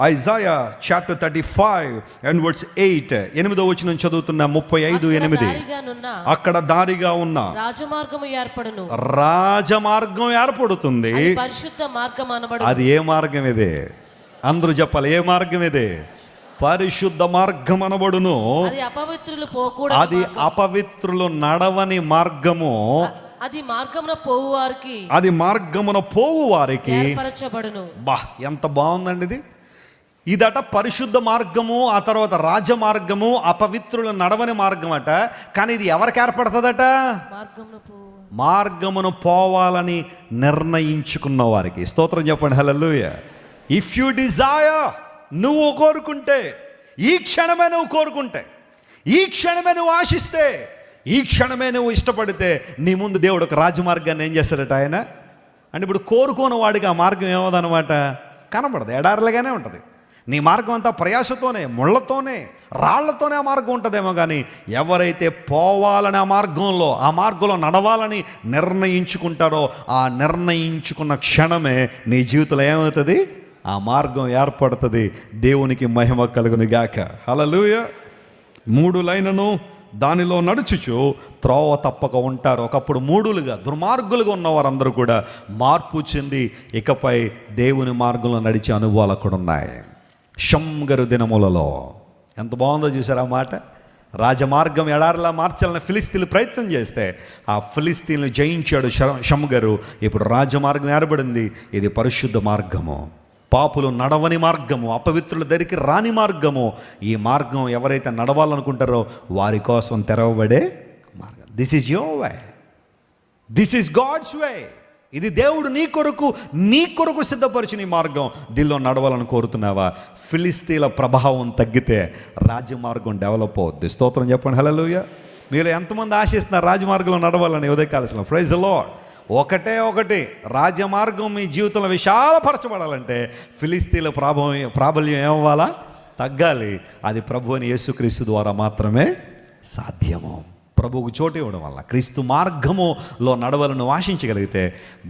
Isaiah chapter 35 and verse 8, 8వ వచనం చదువుతున్న 35:8. అక్కడ దారిగా ఉన్న రాజమార్గము ఏర్పడును. రాజమార్గం ఏర్పడుతుంది. పరిశుద్ధ మార్గం అనబడును. అది ఏ మార్గం ఇదే? అందరూ చెప్పాలి, ఏ మార్గం ఇదే? పరిశుద్ధ మార్గం అనబడును. అది అపవిత్రులు పోకూడదు. అది అపవిత్రులు నడవని మార్గము. అది మార్గమున పోవువారికి, అది మార్గమున పోవువారికి ఏర్పరచబడును. బా, ఎంత బాగుందండి ఇది. ఇదట పరిశుద్ధ మార్గము, ఆ తర్వాత రాజమార్గము, అపవిత్రులు నడవని మార్గం అట. కానీ ఇది ఎవరికి ఏర్పడుతుందట? మార్గమును పోవాలని నిర్ణయించుకున్న వారికి. స్తోత్రం చెప్పండి, హల్లెలూయా. ఇఫ్ యు డిజైర్, నువ్వు కోరుకుంటే, ఈ క్షణమే నువ్వు కోరుకుంటే, ఈ క్షణమే నువ్వు ఆశిస్తే, ఈ క్షణమే నువ్వు ఇష్టపడితే, నీ ముందు దేవుడు ఒక రాజమార్గాన్ని ఏం చేస్తాడట ఆయన అంటే. ఇప్పుడు కోరుకోని వాడికి ఆ మార్గం ఏమోదనమాట, కనబడదు, ఎడారులుగానే ఉంటుంది. నీ మార్గం అంతా ప్రయాసతోనే, ముళ్ళతోనే, రాళ్లతోనే ఆ మార్గం ఉంటుందేమో. కానీ ఎవరైతే పోవాలని ఆ మార్గంలో నడవాలని నిర్ణయించుకుంటారో, ఆ నిర్ణయించుకున్న క్షణమే నీ జీవితంలో ఏమవుతుంది? ఆ మార్గం ఏర్పడుతుంది. దేవునికి మహిమ కలుగును గాక. హల్లెలూయా. 3 లైన్లను దానిలో నడుచుచు త్రోవ తప్పక ఉంటారు. ఒకప్పుడు మూడులుగా దుర్మార్గులుగా ఉన్నవారందరూ కూడా మార్పు చెంది ఇకపై దేవుని మార్గంలో నడిచే అనుభవాలు అక్కడ ఉన్నాయి. షమ్గరు దినములలో ఎంత బాగుందో చూసారా మాట. రాజమార్గం ఎడారిలా మార్చాలని ఫిలిస్తీన్లు ప్రయత్నం చేస్తే ఆ ఫిలిస్తీన్లు జయించాడు షమ్గరు. ఇప్పుడు రాజమార్గం ఏర్పడింది. ఇది పరిశుద్ధ మార్గము, పాపులు నడవని మార్గము, అపవిత్రుల దగ్గరికి రాని మార్గము. ఈ మార్గం ఎవరైతే నడవాలనుకుంటారో వారి కోసం తెరవబడే మార్గం. This is your way, this is God's way. ఇది దేవుడు నీ కొరకు సిద్ధపరిచిన ఈ మార్గం. దీనిలో నడవాలని కోరుతున్నావా? ఫిలిస్తీన్ల ప్రభావం తగ్గితే రాజమార్గం డెవలప్ అవుద్ది. స్తోత్రం చెప్పండి, హల్లెలూయా. మీరు ఎంతమంది ఆశిస్తున్నారు రాజమార్గంలో నడవాలని? ఉదయకాల్సిన ప్రైజ్ ది లార్డ్. ఒకటి, రాజమార్గం మీ జీవితంలో విశాలపరచబడాలంటే ఫిలిస్తీన్ల ప్రాబల్యం ఏమవ్వాలా? తగ్గాలి. అది ప్రభు అని యేసుక్రీస్తు ద్వారా మాత్రమే సాధ్యము. ప్రభువుకు చోటు ఇవ్వడం వల్ల, క్రీస్తు మార్గములో నడవాలను ఆశించగలిగితే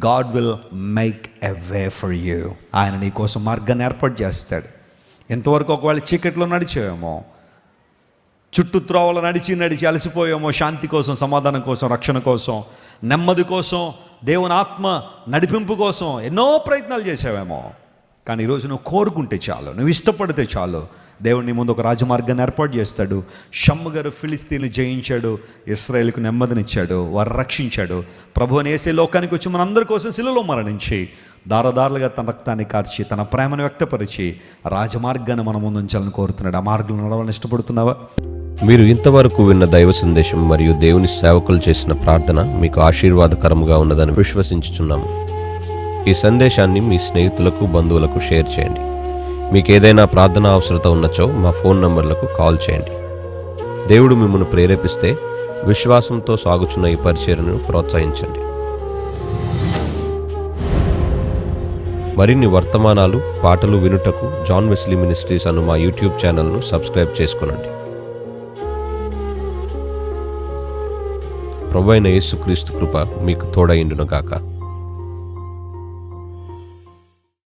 God will make a way for you. ఆయన నీ కోసం మార్గాన్ని ఏర్పాటు చేస్తాడు. ఎంతవరకు ఒకవేళ చీకట్లో నడిచేవేమో, చుట్టూ త్రోవలు నడిచి అలసిపోయామో, శాంతి కోసం, సమాధానం కోసం, రక్షణ కోసం, నెమ్మది కోసం, దేవుని ఆత్మ నడిపింపు కోసం ఎన్నో ప్రయత్నాలు చేసావేమో. కానీ ఈరోజు నువ్వు కోరుకుంటే చాలు, నువ్వు ఇష్టపడితే చాలు, దేవుడు నీ ముందు ఒక రాజమార్గాన్ని ఏర్పాటు చేస్తాడు. షమ్గరు ఫిలిస్తీన్లు జయించాడు, ఇశ్రాయేలుకు నెమ్మదినిచ్చాడు, వారు రక్షించాడు. ప్రభువుని యేసే లోకానికి వచ్చి మనందరి కోసం శిలువలో మరణించి దారదారులుగా తన రక్తాన్ని కార్చి తన ప్రేమను వ్యక్తపరిచి రాజమార్గాన్ని మన ముందు ఉంచాలని కోరుతున్నాడు. ఆ మార్గంలో నడవాలని ఇష్టపడుతున్నావా? మీరు ఇంతవరకు విన్న దైవ సందేశం మరియు దేవుని సేవకులు చేసిన ప్రార్థన మీకు ఆశీర్వాదకరంగా ఉన్నదని విశ్వసించుచున్నాము. ఈ సందేశాన్ని మీ స్నేహితులకు, బంధువులకు షేర్ చేయండి. మీకు ఏదైనా ప్రార్థన అవసరత ఉన్నచో మా ఫోన్ నంబర్లకు కాల్ చేయండి. దేవుడు మిమ్మల్ని ప్రేరేపిస్తే విశ్వాసంతో సాగుచున్న ఈ పరిచర్యను ప్రోత్సహించండి. మరిన్ని వర్తమానాలు, పాటలు వినుటకు జాన్ వెస్లీ మినిస్ట్రీస్ అను మా యూట్యూబ్ ఛానల్ను సబ్స్క్రైబ్ చేసుకునండి. ప్రభువైన యేసుక్రీస్తు కృప మీకు తోడైండును గాక.